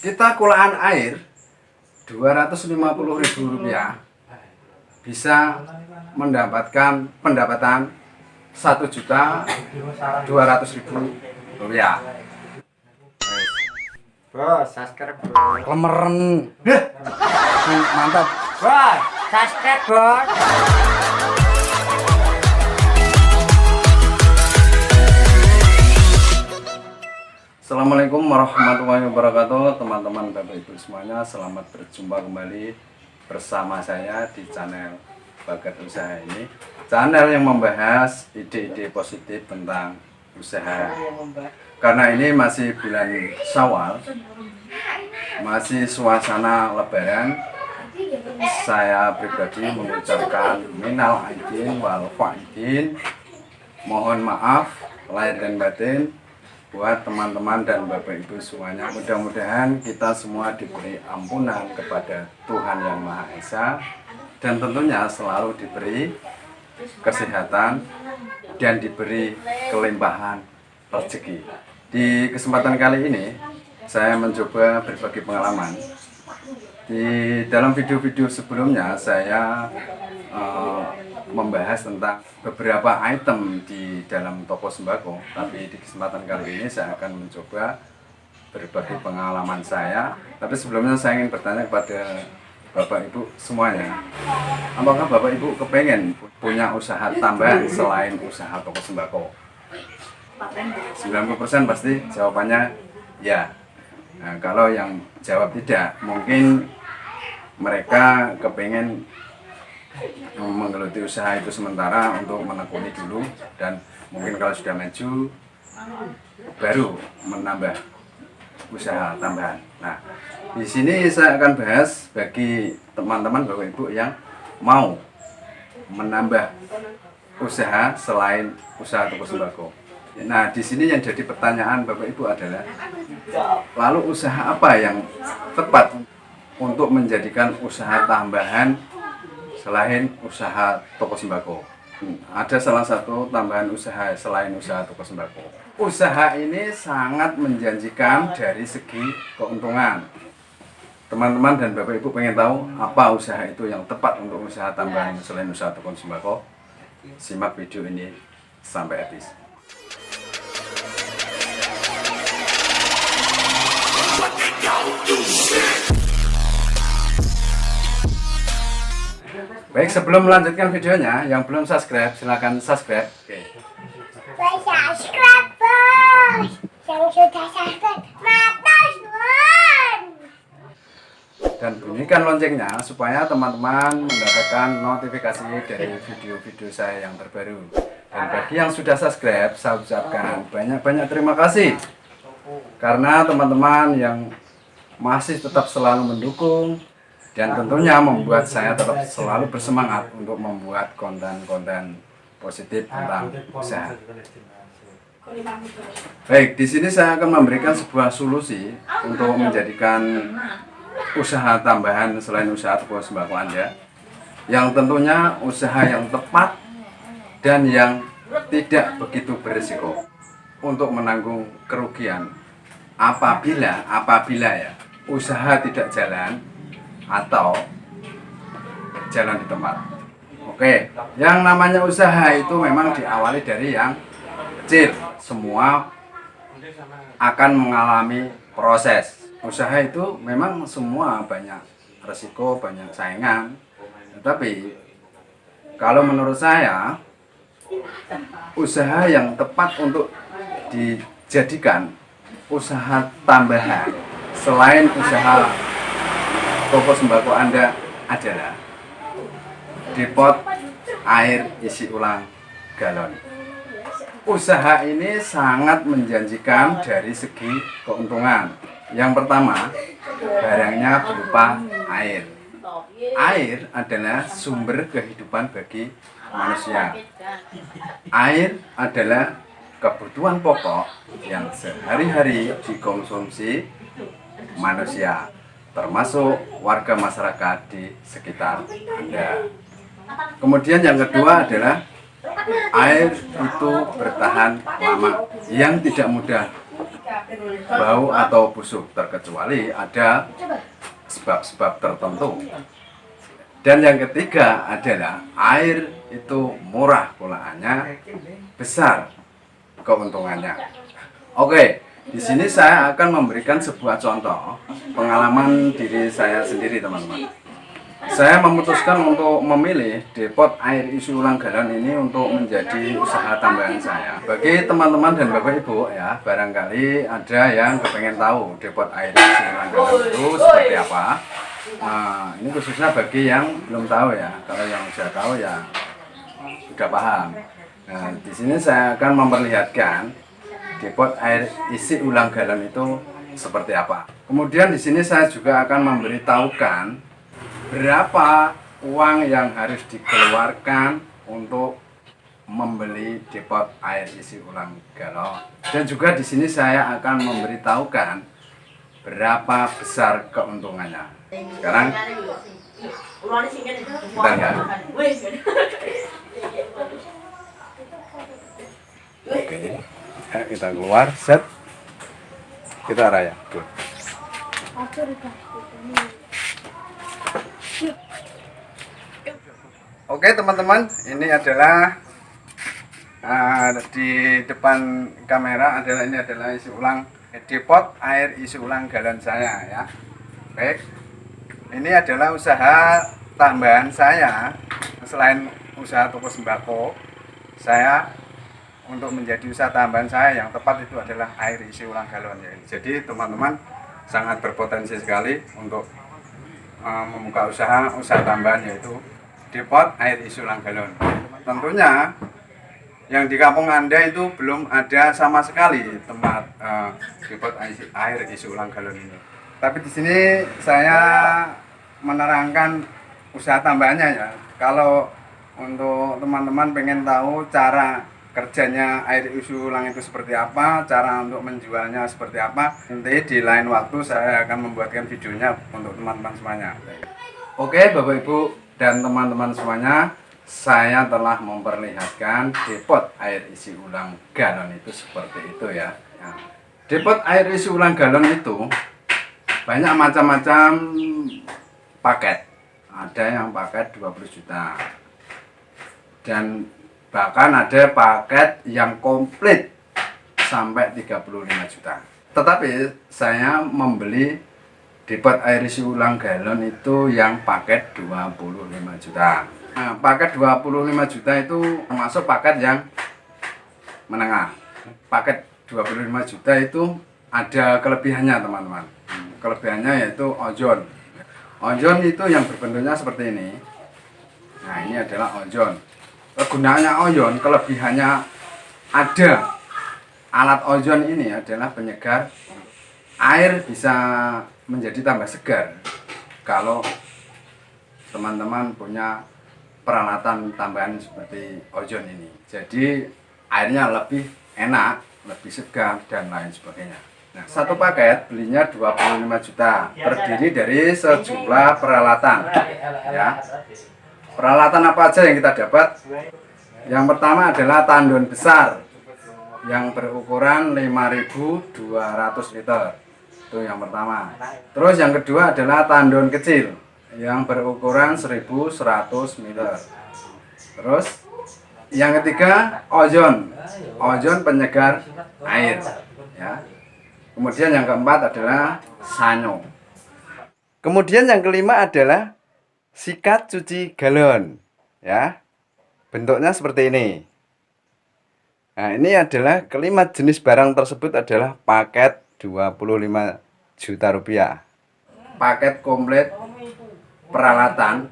kita kulaan air Rp250.000 bisa mendapatkan pendapatan Rp1.200.000. Bos, subscribe bos. Klemeren. Mantap. Bos, subscribe bos. Assalamualaikum warahmatullahi wabarakatuh, teman-teman Bapak Ibu semuanya. Selamat berjumpa kembali bersama saya di channel Bakat Usaha ini, channel yang membahas ide-ide positif tentang usaha. Karena ini masih bulan Syawal, masih suasana Lebaran, saya pribadi mengucapkan minal aidin wal faidin, mohon maaf lahir dan batin buat teman-teman dan Bapak Ibu semuanya. Mudah-mudahan kita semua diberi ampunan kepada Tuhan Yang Maha Esa, dan tentunya selalu diberi kesehatan dan diberi kelimpahan rezeki. Di kesempatan kali ini saya mencoba berbagi pengalaman. Di dalam video-video sebelumnya saya membahas tentang beberapa item di dalam toko sembako, tapi di kesempatan kali ini saya akan mencoba berbagi pengalaman saya. Tapi sebelumnya saya ingin bertanya kepada Bapak Ibu semuanya, apakah Bapak Ibu kepengen punya usaha tambahan selain usaha toko sembako? 90% pasti jawabannya ya. Nah, kalau yang jawab tidak, mungkin mereka kepengen menggeluti usaha itu sementara untuk menekuni dulu, dan mungkin kalau sudah maju baru menambah usaha tambahan. Nah, di sini saya akan bahas bagi teman-teman Bapak Ibu yang mau menambah usaha selain usaha toko sembako. Nah, di sini yang jadi pertanyaan Bapak Ibu adalah, lalu usaha apa yang tepat untuk menjadikan usaha tambahan selain usaha toko sembako? Ada salah satu tambahan usaha selain usaha toko sembako. Usaha ini sangat menjanjikan dari segi keuntungan. Teman-teman dan Bapak Ibu pengen tahu apa usaha itu yang tepat untuk usaha tambahan selain usaha toko sembako? Simak video ini sampai habis. Baik, sebelum melanjutkan videonya, yang belum subscribe silahkan subscribe. Oke. Subscribe bos. Yang sudah subscribe matos bos. Dan bunyikan loncengnya supaya teman-teman mendapatkan notifikasi dari video-video saya yang terbaru. Dan bagi yang sudah subscribe, saya ucapkan banyak-banyak terima kasih, karena teman-teman yang masih tetap selalu mendukung dan tentunya membuat saya tetap selalu bersemangat untuk membuat konten-konten positif tentang usaha. Baik, di sini saya akan memberikan sebuah solusi untuk menjadikan usaha tambahan selain usaha toko sembako Anda, yang tentunya usaha yang tepat dan yang tidak begitu berisiko untuk menanggung kerugian apabila ya usaha tidak jalan atau jalan di tempat. Oke, yang namanya usaha itu memang diawali dari yang kecil. Semua akan mengalami proses. Usaha itu memang semua banyak resiko, banyak saingan. Tetapi kalau menurut saya, usaha yang tepat untuk dijadikan usaha tambahan selain usaha toko sembako Anda adalah depot air isi ulang galon. Usaha ini sangat menjanjikan dari segi keuntungan. Yang pertama, barangnya berupa air. Air adalah sumber kehidupan bagi manusia. Air adalah kebutuhan pokok yang sehari-hari dikonsumsi manusia, termasuk warga masyarakat di sekitar Anda. Kemudian yang kedua adalah air itu bertahan lama, yang tidak mudah bau atau busuk, terkecuali ada sebab-sebab tertentu. Dan yang ketiga adalah air itu murah polaannya, besar keuntungannya. Oke, di sini saya akan memberikan sebuah contoh pengalaman diri saya sendiri, teman-teman. Saya memutuskan untuk memilih depot air isi ulang galon ini untuk menjadi usaha tambahan saya. Bagi teman-teman dan Bapak Ibu ya, barangkali ada yang kepengen tahu depot air isi ulang galon itu seperti apa. Nah, ini khususnya bagi yang belum tahu ya. Kalau yang sudah tahu ya sudah paham. Nah, di sini saya akan memperlihatkan depot air isi ulang galon itu seperti apa. Kemudian di sini saya juga akan memberitahukan berapa uang yang harus dikeluarkan untuk membeli depot air isi ulang galon. Dan juga di sini saya akan memberitahukan berapa besar keuntungannya. Sekarang kita lihat. Oke, ya, kita keluar, set, kita raya. Tuh. Oke teman-teman, ini adalah di depan kamera ini adalah isi ulang depot air isi ulang galon saya ya. Baik, ini adalah usaha tambahan saya selain usaha toko sembako. Saya untuk menjadi usaha tambahan saya yang tepat itu adalah air isi ulang galon ya. Jadi teman-teman sangat berpotensi sekali untuk membuka usaha tambahan, yaitu depot air isi ulang galon. Tentunya yang di kampung Anda itu belum ada sama sekali tempat depot air isi ulang galon ini. Tapi di sini saya menerangkan usaha tambahannya ya. Kalau untuk teman-teman pengen tahu cara kerjanya air isi ulang itu seperti apa, cara untuk menjualnya seperti apa, nanti di lain waktu saya akan membuatkan videonya untuk teman-teman semuanya. Oke Bapak Ibu dan teman-teman semuanya, saya telah memperlihatkan depot air isi ulang galon itu seperti itu ya. Nah, depot air isi ulang galon itu banyak macam-macam paket. Ada yang paket 20 juta. Dan bahkan ada paket yang komplit sampai 35 juta. Tetapi saya membeli depot air isi ulang galon itu yang paket 25 juta. Nah, paket 25 juta itu termasuk paket yang menengah. Paket 25 juta itu ada kelebihannya teman-teman. Kelebihannya yaitu ojon. Ojon itu yang berbentuknya seperti ini. Nah, ini adalah ojon. Kegunaannya ojon, kelebihannya ada. Alat ojon ini adalah penyegar. Air bisa menjadi tambah segar kalau teman-teman punya peralatan tambahan seperti ojon ini. Jadi airnya lebih enak, lebih segar dan lain sebagainya. Nah, satu paket belinya 25 juta, terdiri dari sejumlah peralatan ya. Peralatan apa aja yang kita dapat? Yang pertama adalah tandon besar yang berukuran 5.200 liter. Itu yang pertama. Terus yang kedua adalah tandon kecil yang berukuran 1.100 liter. Terus yang ketiga ojon. Ojon penyegar air ya. Kemudian yang keempat adalah sanyo. Kemudian yang kelima adalah sikat cuci galon ya. Bentuknya seperti ini. Nah, ini adalah kelima jenis barang tersebut adalah paket 25 juta rupiah. Paket komplit peralatan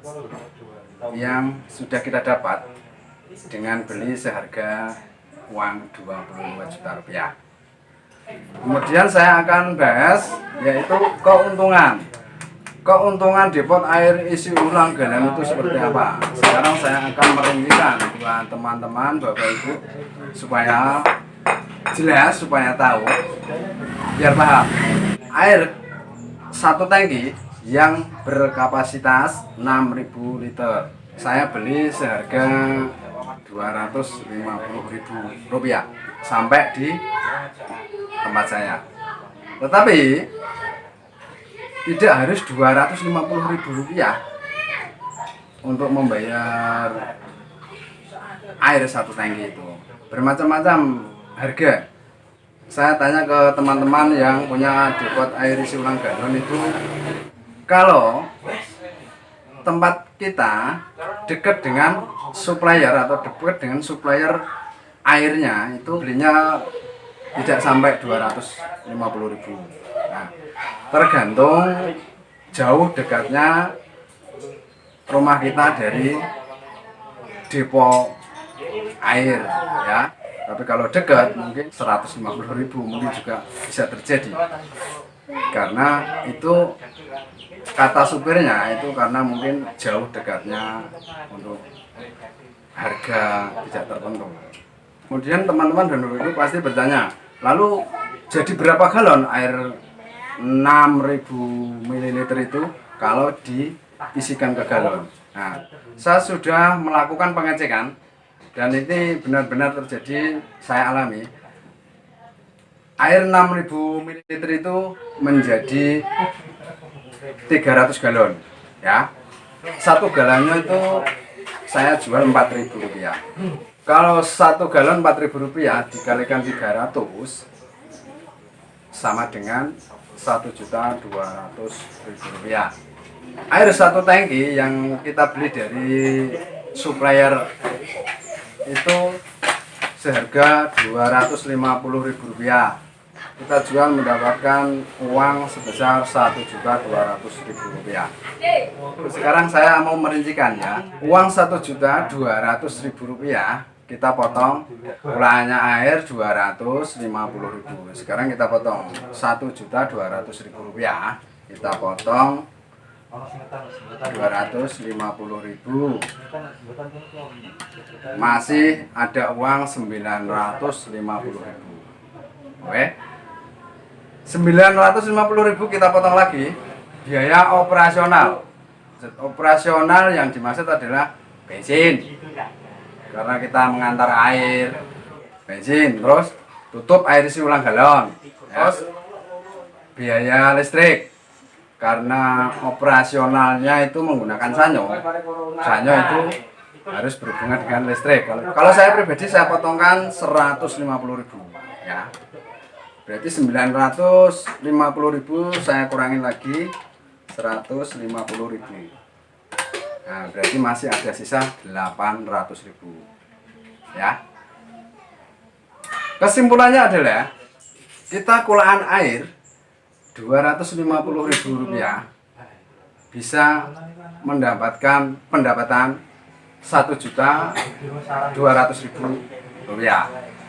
yang sudah kita dapat dengan beli seharga uang 25 juta rupiah. Kemudian saya akan bahas yaitu keuntungan. Keuntungan depot air isi ulang galon itu seperti apa? Sekarang saya akan merincikan buat teman-teman Bapak Ibu supaya jelas, supaya tahu, biar paham. Air satu tangki yang berkapasitas 6.000 liter saya beli seharga 250.000 rupiah sampai di tempat saya. Tetapi tidak harus Rp250.000 untuk membayar air 1 tangki itu. Bermacam-macam harga. Saya tanya ke teman-teman yang punya depot air isi ulang galon itu, kalau tempat kita dekat dengan supplier atau dekat dengan supplier airnya, itu belinya tidak sampai Rp250.000. Nah, tergantung jauh dekatnya rumah kita dari depo air ya. Tapi kalau dekat mungkin Rp150.000 mungkin juga bisa terjadi. Karena itu kata supirnya itu karena mungkin jauh dekatnya untuk harga tidak tertentu. Kemudian teman-teman dan ibu pasti bertanya, lalu jadi berapa galon air 6.000 ml itu kalau diisikan ke galon? Nah, saya sudah melakukan pengecekan dan ini benar-benar terjadi, saya alami. Air 6.000 ml itu menjadi 300 galon ya. Satu galonnya itu saya jual Rp4.000. Kalau 1 galon Rp4.000 dikalikan 300 sama dengan Rp1.200.000. Air 1 tangki yang kita beli dari supplier itu seharga Rp250.000. Kita jual mendapatkan uang sebesar Rp1.200.000. Sekarang saya mau merincikan ya. Uang Rp1.200.000 kita potong, ulangnya air Rp250.000. Sekarang kita potong Rp1.200.000. Kita potong Rp250.000. Masih ada uang Rp950.000. Oke. Rp950.000 kita potong lagi biaya operasional. Operasional yang dimaksud adalah bensin. Karena kita mengantar air, bensin, terus tutup air isi ulang galon. Terus biaya listrik. Karena operasionalnya itu menggunakan sanyo. Sanyo itu harus berhubungan dengan listrik. Kalau saya pribadi saya potongkan Rp150.000 ya. Berarti Rp950.000 saya kurangin lagi Rp150.000. Nah, berarti masih ada sisa Rp800.000 ya. Kesimpulannya adalah kita kulaan air Rp250.000 bisa mendapatkan pendapatan Rp1.200.000.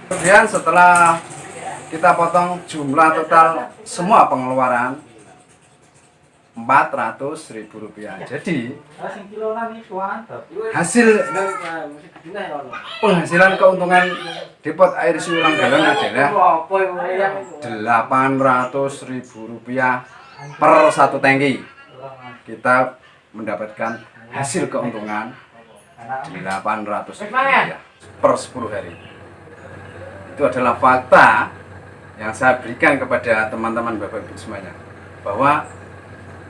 Kemudian setelah kita potong jumlah total semua pengeluaran Rp400.000. Jadi hasil penghasilan keuntungan depot air isi ulang galon adalah Rp800.000 per 1 tangki. Kita mendapatkan hasil keuntungan Rp800.000 per 10 hari. Itu adalah fakta yang saya berikan kepada teman-teman Bapak Ibu semuanya, bahwa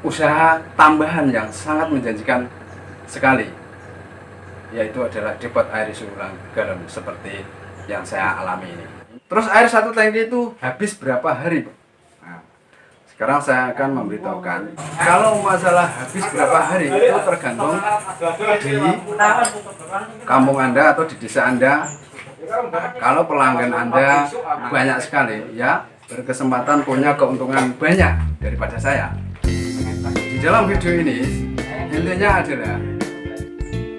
usaha tambahan yang sangat menjanjikan sekali yaitu adalah depot air isi ulang galon seperti yang saya alami ini. Terus air 1 tangki itu habis berapa hari, Pak? Nah, sekarang saya akan memberitahukan. Kalau masalah habis berapa hari itu tergantung di kampung Anda atau di desa Anda. Kalau pelanggan Anda banyak sekali ya, berkesempatan punya keuntungan banyak daripada saya. Di dalam video ini intinya adalah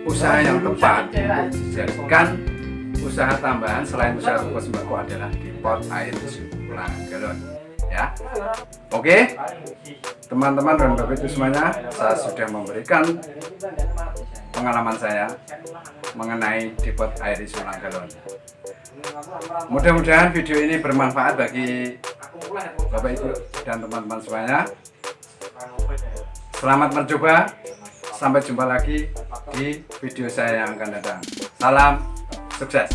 usaha yang tepat untuk dijadikan usaha tambahan selain usaha toko sembako adalah depot air isi ulang galon ya. Oke, teman-teman dan Bapak Ibu semuanya, saya sudah memberikan pengalaman saya mengenai depot air isi ulang galon. Mudah-mudahan video ini bermanfaat bagi Bapak Ibu dan teman-teman semuanya. Selamat mencoba. Sampai jumpa lagi di video saya yang akan datang. Salam sukses.